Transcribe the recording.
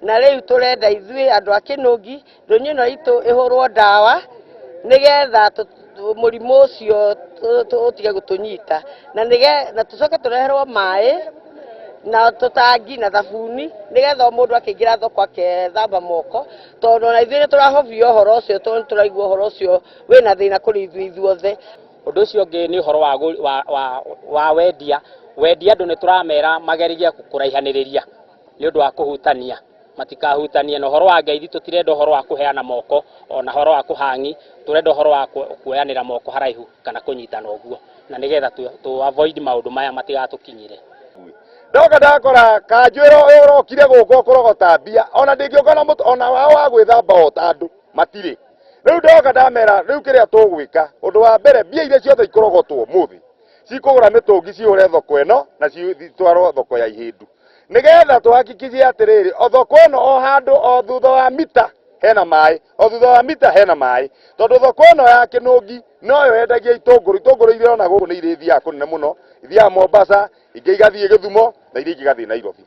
na riu turenda ithui andu a Kinungi ndunyu ino itu ihurwo ndawa nigetha murimu ucio utige gutunyita na tucoke tureherwo mai na tutangi na thabuni nigetha mundu akingira thoko akethamba moko tondu na ithui turahobio horo ucio tondu turaigua horo ucio wina thina kuri ithuothe. Undu ucio ungi ni horo wa wendia andu ni turamera mageririe kuraihaniriria ni undu wa kuhutania matikahutanie na horo wa ngeithi tutirenda horo wa kuheana moko ona horo wa kuhangi turenda horo wa kuoyanira moko haraihu kana kunyitana uguo na nigetha tu avoid maundu maya matigatukinyire. Ndoka ndakora kanjwiro urokire guko kurogota mbia ona ndingiokana ona wao wa gwithamba o tandu matire riu ndoka ndamera riu kiria tugwika undu wa mbere mbia ile ciothe ikurogotwo muthi cikugura mitungi ciure thoko eno na citwarwo thoko ya Ihindu nigetha tuhakikithie atiriri o thoko eno o handu o thutha wa mita hena mai o thutha wa mita hena mai tondu thoko eno ya Kinungi noyo yendagia itunguru irona guku ni irithia kunene muno ithia Mombasa ingi igathie Githumo na iria ingigathie Nairobi.